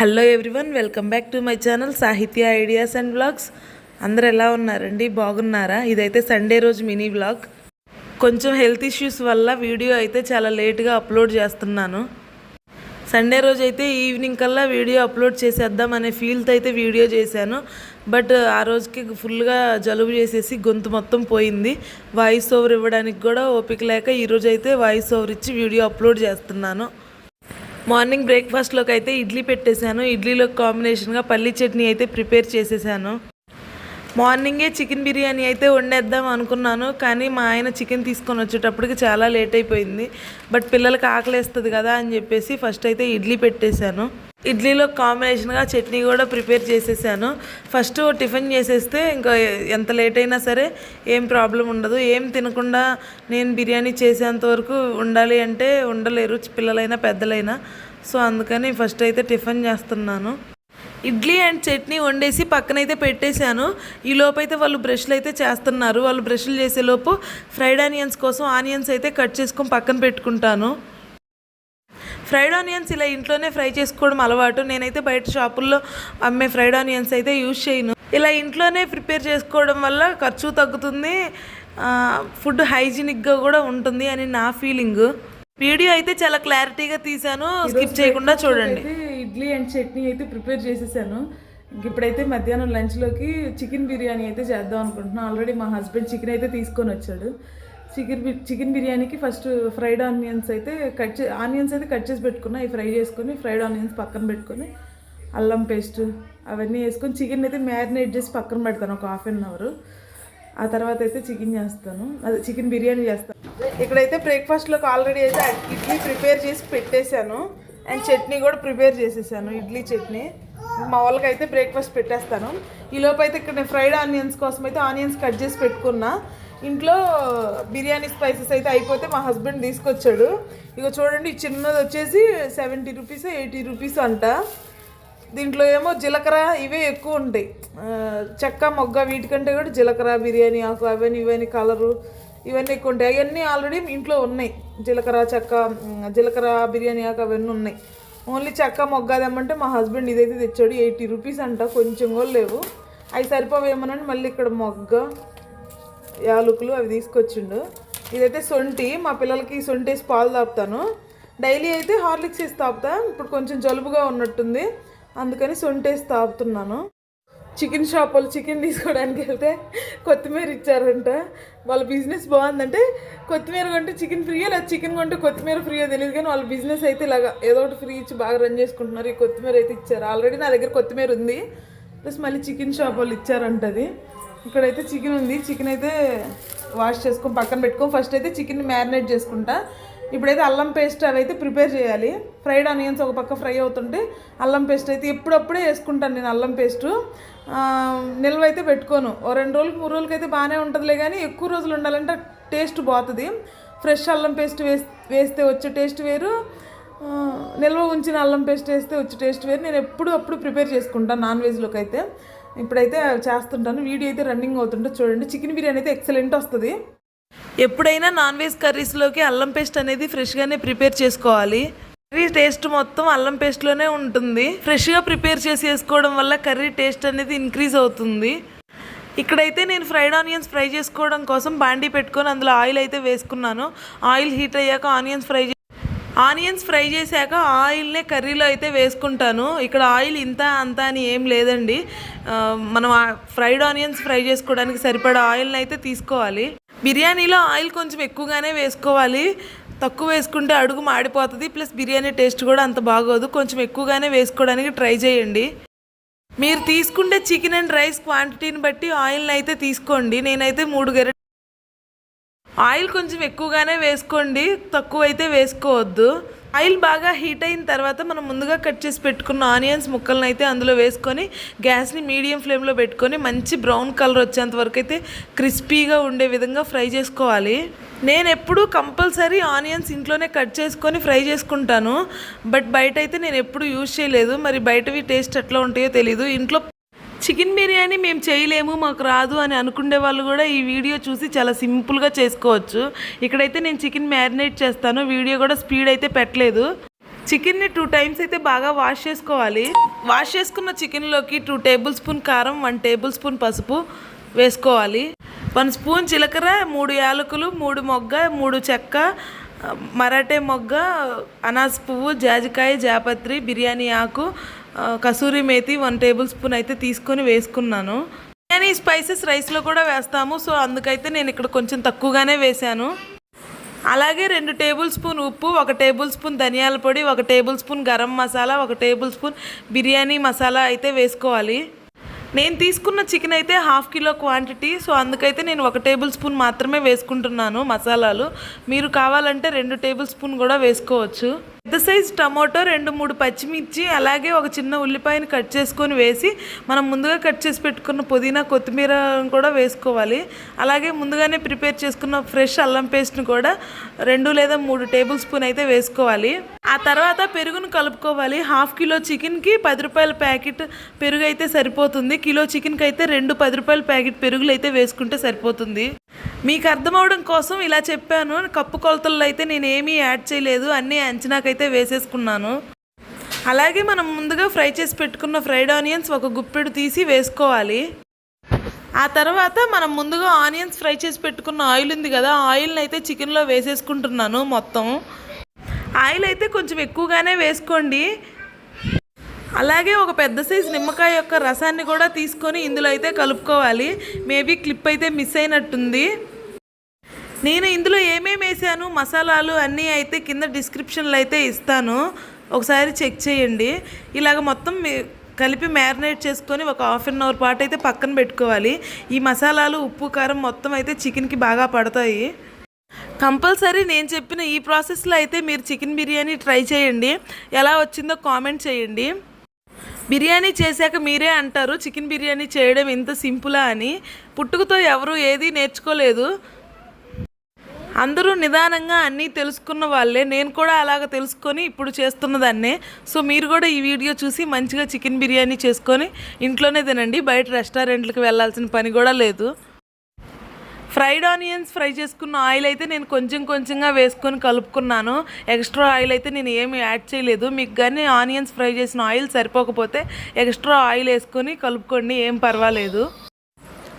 Hello everyone, welcome back to my channel సాహిత్య ideas and vlogs. అందరు ఎలా ఉన్నారండి? బాగున్నారా? ఇదైతే సండే రోజు మినీ వ్లాగ్. కొంచెం హెల్త్ ఇష్యూస్ వల్ల వీడియో అయితే చాలా లేట్గా అప్లోడ్ చేస్తున్నాను. సండే రోజు అయితే ఈవినింగ్ కల్లా వీడియో అప్లోడ్ చేసేద్దాం అనే ఫీల్తో అయితే వీడియో చేశాను. బట్ ఆ రోజుకి ఫుల్గా జలుబు చేసేసి గొంతు మొత్తం పోయింది. వాయిస్ ఓవర్ ఇవ్వడానికి కూడా ఓపిక లేక ఈరోజు అయితే వాయిస్ ఓవర్ ఇచ్చి వీడియో అప్లోడ్ చేస్తున్నాను. మార్నింగ్ బ్రేక్ఫాస్ట్లోకి అయితే ఇడ్లీ పెట్టేశాను. ఇడ్లీలోకి కాంబినేషన్గా పల్లీ చట్నీ అయితే ప్రిపేర్ చేసేసాను. మార్నింగే చికెన్ బిర్యానీ అయితే వండేద్దాం అనుకున్నాను, కానీ మా ఆయన చికెన్ తీసుకొని వచ్చేటప్పటికి చాలా లేట్ అయిపోయింది. బట్ పిల్లలకి ఆకలేస్తుంది కదా అని చెప్పేసి ఫస్ట్ అయితే ఇడ్లీ పెట్టేశాను. ఇడ్లీలో కాంబినేషన్గా చట్నీ కూడా ప్రిపేర్ చేసేసాను. ఫస్ట్ టిఫిన్ చేసేస్తే ఇంకా ఎంత లేట్ అయినా సరే ఏం ప్రాబ్లం ఉండదు. ఏం తినకుండా నేను బిర్యానీ చేసేంత వరకు ఉండాలి అంటే ఉండలేరు, పిల్లలైనా పెద్దలైనా. సో అందుకని ఫస్ట్ అయితే టిఫిన్ చేస్తున్నాను. ఇడ్లీ అండ్ చట్నీ వండేసి పక్కనైతే పెట్టేశాను. ఈ లోపైతే వాళ్ళు బ్రష్లు అయితే చేస్తున్నారు. వాళ్ళు బ్రష్లు చేసేలోపు ఫ్రైడ్ ఆనియన్స్ కోసం ఆనియన్స్ అయితే కట్ చేసుకొని పక్కన పెట్టుకుంటాను. ఫ్రైడ్ ఆనియన్స్ ఇలా ఇంట్లోనే ఫ్రై చేసుకోవడం అలవాటు. నేనైతే బయట షాపుల్లో అమ్మే ఫ్రైడ్ ఆనియన్స్ అయితే యూజ్ చేయను. ఇలా ఇంట్లోనే ప్రిపేర్ చేసుకోవడం వల్ల ఖర్చు తగ్గుతుంది, ఫుడ్ హైజీనిక్గా కూడా ఉంటుంది అని నా ఫీలింగ్. వీడియో అయితే చాలా క్లారిటీగా తీసాను, స్కిప్ చేయకుండా చూడండి. ఇడ్లీ అండ్ చట్నీ అయితే ప్రిపేర్ చేసేసాను. ఇప్పుడైతే మధ్యాహ్నం లంచ్లోకి చికెన్ బిర్యానీ అయితే చేద్దాం అనుకుంటున్నాను. ఆల్రెడీ మా హస్బెండ్ చికెన్ అయితే తీసుకొని వచ్చాడు. చికెన్ బిర్యానీకి ఫస్ట్ ఫ్రైడ్ ఆనియన్స్ అయితే ఆనియన్స్ అయితే కట్ చేసి పెట్టుకున్నా. అవి ఫ్రై చేసుకొని ఫ్రైడ్ ఆనియన్స్ పక్కన పెట్టుకొని అల్లం పేస్ట్ అవన్నీ వేసుకొని చికెన్ అయితే మ్యారినేట్ చేసి పక్కన పెడతాను ఒక హాఫ్ అన్ అవర్. ఆ తర్వాత అయితే చికెన్ చేస్తాను, అదే చికెన్ బిర్యానీ చేస్తాను. ఇక్కడైతే బ్రేక్ఫాస్ట్లోకి ఆల్రెడీ అయితే ఇడ్లీ ప్రిపేర్ చేసి పెట్టేశాను అండ్ చట్నీ కూడా ప్రిపేర్ చేసేసాను, ఇడ్లీ చట్నీ. మా వాళ్ళకి అయితే బ్రేక్ఫాస్ట్ పెట్టేస్తాను. ఈ లోపు అయితే ఇక్కడ నేను ఫ్రైడ్ ఆనియన్స్ కోసం అయితే ఆనియన్స్ కట్ చేసి పెట్టుకున్నా. ఇంట్లో బిర్యానీ స్పైసెస్ అయితే అయిపోతే మా హస్బెండ్ తీసుకొచ్చాడు. ఇక చూడండి, చిన్నది వచ్చేసి 70 రూపీస్ 80 రూపీస్ అంట. దీంట్లో ఏమో జీలకర్ర ఇవే ఎక్కువ ఉంటాయి, చెక్క మొగ్గ వీటికంటే కూడా జీలకర్ర బిర్యానీ ఆకు అవన్నీ ఇవన్నీ కలరు ఇవన్నీ ఎక్కువ ఉంటాయి. అవన్నీ ఆల్రెడీ ఇంట్లో ఉన్నాయి. జీలకర్ర బిర్యానీ ఆకు అవన్నీ ఉన్నాయి. ఓన్లీ చెక్క మొగ్గ తెమ్మంటే మా హస్బెండ్ ఇదైతే తెచ్చాడు. 80 రూపీస్ అంట, కొంచెం కూడా లేవు. అవి సరిపోవేమోనని మళ్ళీ ఇక్కడ మొగ్గ యాలకులు అవి తీసుకొచ్చిండు. ఇదైతే సొంటి, మా పిల్లలకి సొంటి వేసి పాలు తాపుతాను. డైలీ అయితే హార్లిక్స్ వేసి తాపుతా. ఇప్పుడు కొంచెం జలుబుగా ఉన్నట్టుంది, అందుకని సొంటి వేసి తాపుతున్నాను. చికెన్ షాప్ వాళ్ళు చికెన్ తీసుకోవడానికి వెళ్తే కొత్తిమీర ఇచ్చారంట. వాళ్ళ బిజినెస్ బాగుందంటే కొత్తిమీర కొంటే చికెన్ ఫ్రీయో లేదా చికెన్ కొంటే కొత్తిమీర ఫ్రీయో తెలియదు, కానీ వాళ్ళ బిజినెస్ అయితే ఇలాగా ఏదో ఒకటి ఫ్రీ ఇచ్చి బాగా రన్ చేసుకుంటున్నారు. ఈ కొత్తిమీర అయితే ఇచ్చారు. ఆల్రెడీ నా దగ్గర కొత్తిమీర ఉంది, ప్లస్ మళ్ళీ చికెన్ షాప్ వాళ్ళు ఇచ్చారంటది. ఇక్కడైతే చికెన్ ఉంది. చికెన్ అయితే వాష్ చేసుకొని పక్కన పెట్టుకొని ఫస్ట్ అయితే చికెన్ మ్యారినేట్ చేసుకుంటా. ఇప్పుడైతే అల్లం పేస్ట్ అవి అయితే ప్రిపేర్ చేయాలి. ఫ్రైడ్ ఆనియన్స్ ఒక పక్క ఫ్రై అవుతుంటే అల్లం పేస్ట్ అయితే ఎప్పుడప్పుడే వేసుకుంటాను నేను. అల్లం పేస్టు నిల్వ అయితే పెట్టుకోను. ఓ 2 రోజులకి 3 రోజులకి అయితే బాగానే ఉంటుందిలే, కానీ ఎక్కువ రోజులు ఉండాలంటే టేస్ట్ పోతుంది. ఫ్రెష్ అల్లం పేస్ట్ వేస్తే వచ్చే టేస్ట్ వేరు, నిల్వ ఉంచిన అల్లం పేస్ట్ వేస్తే వచ్చే టేస్ట్ వేరు. నేను అప్పుడు ప్రిపేర్ చేసుకుంటాను నాన్ వెజ్లోకి అయితే. ఇప్పుడైతే చేస్తుంటాను. వీడియో అయితే రన్నింగ్ అవుతుంటే చూడండి. చికెన్ బిర్యానీ అయితే ఎక్సలెంట్ వస్తుంది. ఎప్పుడైనా నాన్ వెజ్ కర్రీస్లోకి అల్లం పేస్ట్ అనేది ఫ్రెష్గానే ప్రిపేర్ చేసుకోవాలి. కర్రీ టేస్ట్ మొత్తం అల్లం పేస్ట్లోనే ఉంటుంది. ఫ్రెష్గా ప్రిపేర్ చేసి వేసుకోవడం వల్ల కర్రీ టేస్ట్ అనేది ఇంక్రీజ్ అవుతుంది. ఇక్కడైతే నేను ఫ్రైడ్ ఆనియన్స్ ఫ్రై చేసుకోవడం కోసం బాండీ పెట్టుకొని అందులో ఆయిల్ అయితే వేసుకున్నాను. ఆయిల్ హీట్ అయ్యాక ఆనియన్స్ ఫ్రై చేశాక ఆయిల్నే కర్రీలో అయితే వేసుకుంటాను. ఇక్కడ ఆయిల్ ఇంత అంత అని ఏం లేదండి. మనం ఫ్రైడ్ ఆనియన్స్ ఫ్రై చేసుకోవడానికి సరిపడా ఆయిల్ని అయితే తీసుకోవాలి. బిర్యానీలో ఆయిల్ కొంచెం ఎక్కువగానే వేసుకోవాలి. తక్కువ వేసుకుంటే అడుగు మాడిపోతుంది, ప్లస్ బిర్యానీ టేస్ట్ కూడా అంత బాగోదు. కొంచెం ఎక్కువగానే వేసుకోవడానికి ట్రై చేయండి. మీరు తీసుకుంటే చికెన్ అండ్ రైస్ క్వాంటిటీని బట్టి ఆయిల్ని అయితే తీసుకోండి. నేనైతే 3 గరిటె ఆయిల్ కొంచెం ఎక్కువగానే వేసుకోండి, తక్కువ అయితే వేసుకోవద్దు. ఆయిల్ బాగా హీట్ అయిన తర్వాత మనం ముందుగా కట్ చేసి పెట్టుకున్న ఆనియన్స్ ముక్కలను అయితే అందులో వేసుకొని గ్యాస్ని మీడియం ఫ్లేమ్లో పెట్టుకొని మంచి బ్రౌన్ కలర్ వచ్చేంత వరకు అయితే క్రిస్పీగా ఉండే విధంగా ఫ్రై చేసుకోవాలి. నేను ఎప్పుడూ కంపల్సరీ ఆనియన్స్ ఇంట్లోనే కట్ చేసుకొని ఫ్రై చేసుకుంటాను, బట్ బయట అయితే నేను ఎప్పుడు యూజ్ చేయలేదు. మరి బయటవి టేస్ట్ ఎట్లా ఉంటాయో తెలీదు. ఇంట్లో చికెన్ బిర్యానీ మేము చేయలేము, మాకు రాదు అని అనుకునే వాళ్ళు కూడా ఈ వీడియో చూసి చాలా సింపుల్గా చేసుకోవచ్చు. ఇక్కడైతే నేను చికెన్ మ్యారినేట్ చేస్తాను. వీడియో కూడా స్పీడ్ అయితే పెట్టలేదు. చికెన్ని 2 టైమ్స్ అయితే బాగా వాష్ చేసుకోవాలి. వాష్ చేసుకున్న చికెన్లోకి 2 టేబుల్ స్పూన్ కారం, 1 టేబుల్ స్పూన్ పసుపు వేసుకోవాలి. 1 స్పూన్ జీలకర్ర, 3 యాలకులు, 3 మొగ్గ, 3 చెక్క, మరాఠే మొగ్గ, అనాస్ పువ్వు, జాజికాయ, జాపత్రి, బిర్యానీ ఆకు, కసూరి మేతి 1 టేబుల్ స్పూన్ అయితే తీసుకొని వేసుకున్నాను. బిర్యానీ స్పైసెస్ రైస్లో కూడా వేస్తాము, సో అందుకైతే నేను ఇక్కడ కొంచెం తక్కువగానే వేశాను. అలాగే 2 టేబుల్ స్పూన్ ఉప్పు, 1 టేబుల్ స్పూన్ ధనియాల పొడి, 1 table spoon garam masala, 1 table spoon biryani masala అయితే వేసుకోవాలి. నేను తీసుకున్న చికెన్ అయితే 1/2 కిలో క్వాంటిటీ, సో అందుకైతే నేను 1 టేబుల్ స్పూన్ మాత్రమే వేసుకుంటున్నాను మసాలాలు. మీరు కావాలంటే 2 టేబుల్ స్పూన్ కూడా వేసుకోవచ్చు. పెద్ద సైజ్ టమాటో, 2-3 పచ్చిమిర్చి, అలాగే ఒక చిన్న ఉల్లిపాయని కట్ చేసుకొని వేసి మనం ముందుగా కట్ చేసి పెట్టుకున్న పుదీనా, కొత్తిమీర కూడా వేసుకోవాలి. అలాగే ముందుగానే ప్రిపేర్ చేసుకున్న ఫ్రెష్ అల్లం పేస్ట్ని కూడా 2 లేదా 3 టేబుల్ స్పూన్ అయితే వేసుకోవాలి. ఆ తర్వాత పెరుగును కలుపుకోవాలి. 1/2 కిలో చికెన్కి 10 రూపాయల ప్యాకెట్ పెరుగు అయితే సరిపోతుంది. కిలో చికెన్కి అయితే 2 10 రూపాయల ప్యాకెట్ పెరుగులు అయితే వేసుకుంటే సరిపోతుంది. మీకు అర్థమవడం కోసం ఇలా చెప్పాను. కప్పు కొలతల్లో అయితే నేను ఏమీ యాడ్ చేయలేదు, అన్నీ అంచనాకైతే వేసేసుకున్నాను. అలాగే మనం ముందుగా ఫ్రై చేసి పెట్టుకున్న ఫ్రైడ్ ఆనియన్స్ 1 గుప్పెడు తీసి వేసుకోవాలి. ఆ తర్వాత మనం ముందుగా ఆనియన్స్ ఫ్రై చేసి పెట్టుకున్న ఆయిల్ ఉంది కదా, ఆయిల్ని అయితే చికెన్లో వేసేసుకుంటున్నాను. మొత్తం ఆయిల్ అయితే కొంచెం ఎక్కువగానే వేసుకోండి. అలాగే ఒక పెద్ద సైజు నిమ్మకాయ యొక్క రసాన్ని కూడా తీసుకొని ఇందులో అయితే కలుపుకోవాలి. మేబీ క్లిప్ అయితే మిస్ అయినట్టుంది. నేను ఇందులో ఏమేమి వేసాను మసాలాలు అన్నీ అయితే కింద డిస్క్రిప్షన్లో అయితే ఇస్తాను, ఒకసారి చెక్ చేయండి. ఇలాగ మొత్తం కలిపి మ్యారినేట్ చేసుకొని ఒక 1/2 అవర్ పాటు అయితే పక్కన పెట్టుకోవాలి. ఈ మసాలాలు, ఉప్పు, కారం మొత్తం అయితే చికెన్కి బాగా పడతాయి. కంపల్సరీ నేను చెప్పిన ఈ ప్రాసెస్లో అయితే మీరు చికెన్ బిర్యానీ ట్రై చేయండి. ఎలా వచ్చిందో కామెంట్ చేయండి. బిర్యానీ చేశాక మీరే అంటారు చికెన్ బిర్యానీ చేయడం ఇంత సింపులా అని. పుట్టుకతో ఎవరు ఏది నేర్చుకోలేదు, అందరూ నిదానంగా అన్నీ తెలుసుకున్న వాళ్ళే. నేను కూడా అలాగ తెలుసుకొని ఇప్పుడు చేస్తున్నదాన్నే. సో మీరు కూడా ఈ వీడియో చూసి మంచిగా చికెన్ బిర్యానీ చేసుకొని ఇంట్లోనే తినండి. బయట రెస్టారెంట్లకు వెళ్ళాల్సిన పని కూడా లేదు. ఫ్రైడ్ ఆనియన్స్ ఫ్రై చేసుకున్న ఆయిల్ అయితే నేను కొంచెంగా వేసుకొని కలుపుకున్నాను. ఎక్స్ట్రా ఆయిల్ అయితే నేను ఏమి యాడ్ చేయలేదు. మీకు కానీ ఆనియన్స్ ఫ్రై చేసిన ఆయిల్ సరిపోకపోతే ఎక్స్ట్రా ఆయిల్ వేసుకొని కలుపుకోండి, ఏం పర్వాలేదు.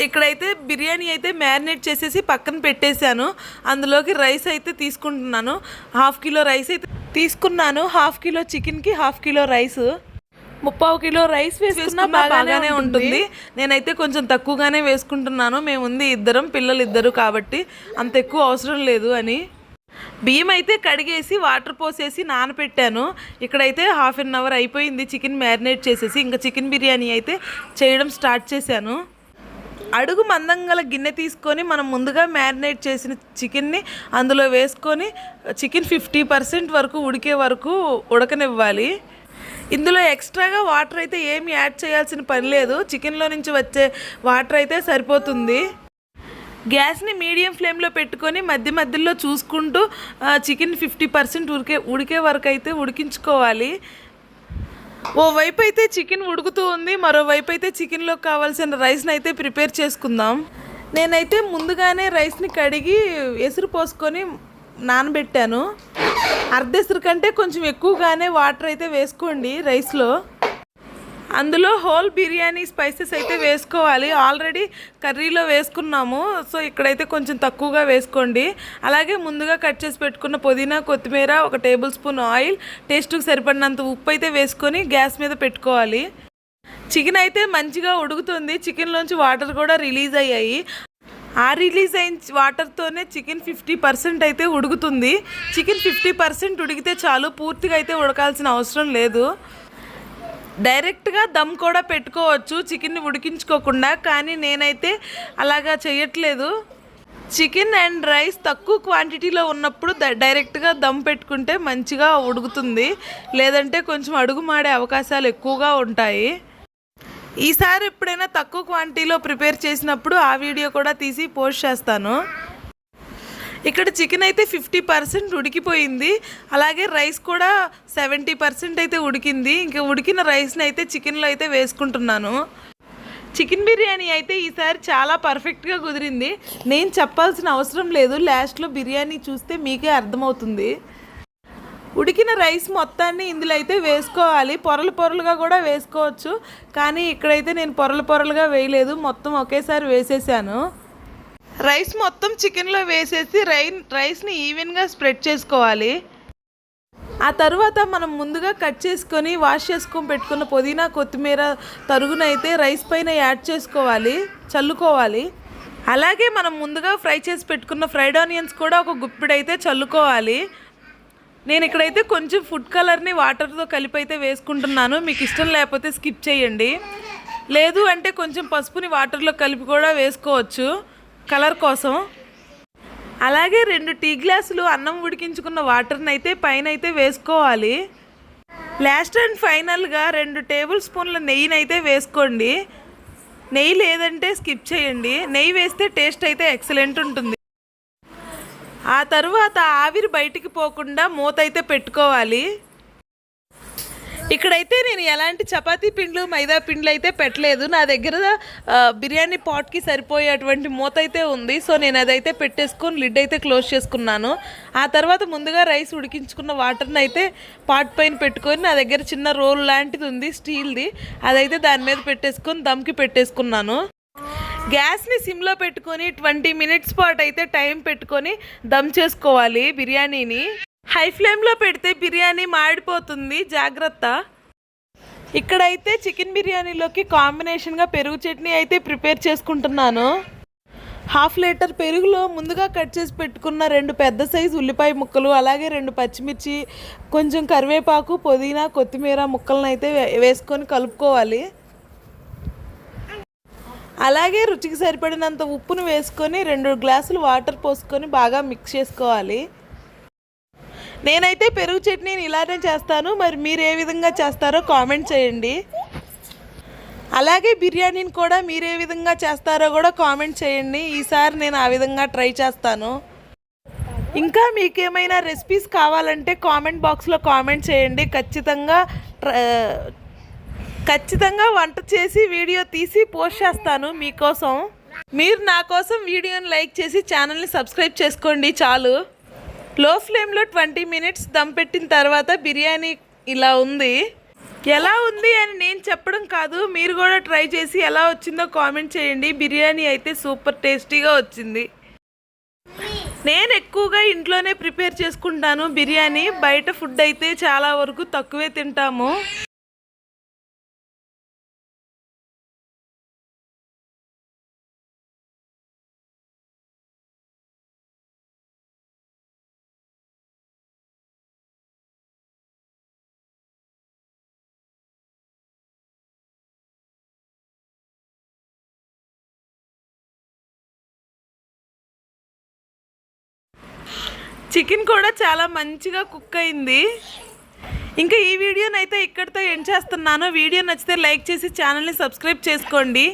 ఇక్కడైతే బిర్యానీ అయితే మ్యారినేట్ చేసేసి పక్కన పెట్టేశాను. అందులోకి రైస్ అయితే తీసుకుంటున్నాను. 1/2 కిలో రైస్ అయితే తీసుకున్నాను. 1/2 కిలో చికెన్కి 1/2 కిలో రైస్, 3/4 కిలో రైస్ వేసుకున్నా బాగానే ఉంటుంది. నేనైతే కొంచెం తక్కువగానే వేసుకుంటున్నాను. మేము ఉంది ఇద్దరం, పిల్లలు ఇద్దరు కాబట్టి అంత ఎక్కువ అవసరం లేదు అని. బియ్యం అయితే కడిగేసి వాటర్ పోసేసి నానపెట్టాను. ఇక్కడైతే 1/2 అవర్ అయిపోయింది చికెన్ మ్యారినేట్ చేసేసి. ఇంకా చికెన్ బిర్యానీ అయితే చేయడం స్టార్ట్ చేశాను. అడుగు మందం గల గిన్నె తీసుకొని మనం ముందుగా మ్యారినేట్ చేసిన చికెన్ని అందులో వేసుకొని చికెన్ 50% వరకు ఉడికే వరకు ఉడకనివ్వాలి. ఇందులో ఎక్స్ట్రాగా వాటర్ అయితే ఏమి యాడ్ చేయాల్సిన పని లేదు. చికెన్లో నుంచి వచ్చే వాటర్ అయితే సరిపోతుంది. గ్యాస్ని మీడియం ఫ్లేమ్లో పెట్టుకొని మధ్య మధ్యలో చూసుకుంటూ చికెన్ 50% ఉడికే వరకు అయితే ఉడికించుకోవాలి. ఓవైపు అయితే చికెన్ ఉడుకుతూ ఉంది, మరోవైపు అయితే చికెన్లో కావాల్సిన రైస్ని అయితే ప్రిపేర్ చేసుకుందాం. నేనైతే ముందుగానే రైస్ని కడిగి ఎసురు పోసుకొని నానబెట్టాను. అర్ధెసరు కంటే కొంచెం ఎక్కువగానే వాటర్ అయితే వేసుకోండి రైస్లో. అందులో హోల్ బిర్యానీ స్పైసెస్ అయితే వేసుకోవాలి. ఆల్రెడీ కర్రీలో వేసుకున్నాము, సో ఇక్కడైతే కొంచెం తక్కువగా వేసుకోండి. అలాగే ముందుగా కట్ చేసి పెట్టుకున్న పుదీనా, కొత్తిమీర, 1 టేబుల్ స్పూన్ ఆయిల్, టేస్ట్కి సరిపడినంత ఉప్పు అయితే వేసుకొని గ్యాస్ మీద పెట్టుకోవాలి. చికెన్ అయితే మంచిగా ఉడుకుతుంది. చికెన్లోంచి వాటర్ కూడా రిలీజ్ అయ్యాయి. ఆ రిలీజ్ అయిన వాటర్తోనే చికెన్ 50% అయితే ఉడుకుతుంది. చికెన్ 50% ఉడికితే చాలు, పూర్తిగా అయితే ఉడకాల్సిన అవసరం లేదు. డైరెక్ట్గా దమ్ కూడా పెట్టుకోవచ్చు చికెన్ని ఉడికించుకోకుండా, కానీ నేనైతే అలాగా చేయట్లేదు. చికెన్ అండ్ రైస్ తక్కువ క్వాంటిటీలో ఉన్నప్పుడు డైరెక్ట్గా దమ్ పెట్టుకుంటే మంచిగా ఉడుకుతుంది, లేదంటే కొంచెం అడుగు మాడే అవకాశాలు ఎక్కువగా ఉంటాయి. ఈసారి ఎప్పుడైనా తక్కువ క్వాంటిటీలో ప్రిపేర్ చేసినప్పుడు ఆ వీడియో కూడా తీసి పోస్ట్ చేస్తాను. ఇక్కడ చికెన్ అయితే 50% ఉడికిపోయింది. అలాగే రైస్ కూడా 70% అయితే ఉడికింది. ఇంకా ఉడికిన రైస్ని అయితే చికెన్లో అయితే వేసుకుంటున్నాను. చికెన్ బిర్యానీ అయితే ఈసారి చాలా పర్ఫెక్ట్గా కుదిరింది. నేను చెప్పాల్సిన అవసరం లేదు, లాస్ట్లో బిర్యానీ చూస్తే మీకే అర్థమవుతుంది. ఉడికిన రైస్ మొత్తాన్ని ఇందులో అయితే వేసుకోవాలి. పొరలు పొరలుగా కూడా వేసుకోవచ్చు, కానీ ఇక్కడైతే నేను పొరలు పొరలుగా వేయలేదు, మొత్తం ఒకేసారి వేసేసాను. రైస్ మొత్తం చికెన్లో వేసేసి రైస్ని ఈవెన్గా స్ప్రెడ్ చేసుకోవాలి. ఆ తర్వాత మనం ముందుగా కట్ చేసుకొని వాష్ చేసుకొని పెట్టుకున్న పుదీనా కొత్తిమీర తరుగునైతే రైస్ పైన యాడ్ చేసుకోవాలి, చల్లుకోవాలి. అలాగే మనం ముందుగా ఫ్రై చేసి పెట్టుకున్న ఫ్రైడ్ ఆనియన్స్ కూడా ఒక గుప్పిడైతే చల్లుకోవాలి. నేను ఇక్కడైతే కొంచెం ఫుడ్ కలర్ని వాటర్తో కలిపి అయితే వేసుకుంటున్నాను. మీకు ఇష్టం లేకపోతే స్కిప్ చేయండి. లేదు అంటే కొంచెం పసుపుని వాటర్లో కలిపి కూడా వేసుకోవచ్చు కలర్ కోసం. అలాగే 2 టీ గ్లాసులు అన్నం ఉడికించుకున్న వాటర్ని అయితే పైన అయితే వేసుకోవాలి. లాస్ట్ అండ్ ఫైనల్గా 2 టేబుల్ స్పూన్ల నెయ్యిని అయితే వేసుకోండి. నెయ్యి లేదంటే స్కిప్ చేయండి. నెయ్యి వేస్తే టేస్ట్ అయితే ఎక్సలెంట్ ఉంటుంది. ఆ తర్వాత ఆవిరి బయటికి పోకుండా మూత అయితే పెట్టుకోవాలి. ఇక్కడైతే నేను ఎలాంటి చపాతీ పిండ్లు మైదా పిండ్లు అయితే పెట్టలేదు. నా దగ్గర బిర్యానీ పాట్కి సరిపోయేటువంటి మూత అయితే ఉంది. సో నేను అదైతే పెట్టేసుకొని లిడ్ అయితే క్లోజ్ చేసుకున్నాను. ఆ తర్వాత ముందుగా రైస్ ఉడికించుకున్న వాటర్ని అయితే పాట్ పైన పెట్టుకొని, నా దగ్గర చిన్న రోల్ లాంటిది ఉంది స్టీల్ది, అదైతే దాని మీద పెట్టేసుకొని దమ్కి పెట్టేసుకున్నాను. గ్యాస్ని సిమ్లో పెట్టుకొని 20 మినిట్స్ పాటు అయితే టైం పెట్టుకొని దమ్ చేసుకోవాలి బిర్యానీని. హై ఫ్లేమ్లో పెడితే బిర్యానీ మాడిపోతుంది, జాగ్రత్త. ఇక్కడైతే చికెన్ బిర్యానీలోకి కాంబినేషన్గా పెరుగు చట్నీ అయితే ప్రిపేర్ చేసుకుంటున్నాను. 1/2 లీటర్ పెరుగులో ముందుగా కట్ చేసి పెట్టుకున్న 2 పెద్ద సైజు ఉల్లిపాయ ముక్కలు, అలాగే 2 పచ్చిమిర్చి, కొంచెం కరివేపాకు, పుదీనా, కొత్తిమీర ముక్కలను అయితే వేసుకొని కలుపుకోవాలి. అలాగే రుచికి సరిపడినంత ఉప్పును వేసుకొని 2 గ్లాసులు వాటర్ పోసుకొని బాగా మిక్స్ చేసుకోవాలి. నేనైతే పెరుగు చట్నీని ఇలానే చేస్తాను, మరి మీరు ఏ విధంగా చేస్తారో కామెంట్ చేయండి. అలాగే బిర్యానీని కూడా మీరు ఏ విధంగా చేస్తారో కూడా కామెంట్ చేయండి. ఈసారి నేను ఆ విధంగా ట్రై చేస్తాను. ఇంకా మీకేమైనా రెసిపీస్ కావాలంటే కామెంట్ బాక్స్లో కామెంట్ చేయండి. ఖచ్చితంగా వంట చేసి వీడియో తీసి పోస్ట్ చేస్తాను మీకోసం. మీరు నా కోసం వీడియోని లైక్ చేసి ఛానల్ని సబ్స్క్రైబ్ చేసుకోండి చాలు. లో ఫ్లేమ్లో 20 మినిట్స్ దమ్ పెట్టిన తర్వాత బిర్యానీ ఇలా ఉంది. ఎలా ఉంది అని నేను చెప్పడం కాదు, మీరు కూడా ట్రై చేసి ఎలా వచ్చిందో కామెంట్ చేయండి. బిర్యానీ అయితే సూపర్ టేస్టీగా వచ్చింది. నేను ఎక్కువగా ఇంట్లోనే ప్రిపేర్ చేసుకుంటాను బిర్యానీ. బయట ఫుడ్ అయితే చాలా వరకు తక్కువే తింటాము. చికెన్ కూడా చాలా మంచిగా కుక్ అయింది. ఇంకా ఈ వీడియోనైతే ఇక్కడితో ఎండ్ చేస్తున్నాను. వీడియో నచ్చితే లైక్ చేసి ఛానల్ని సబ్స్క్రైబ్ చేసుకోండి.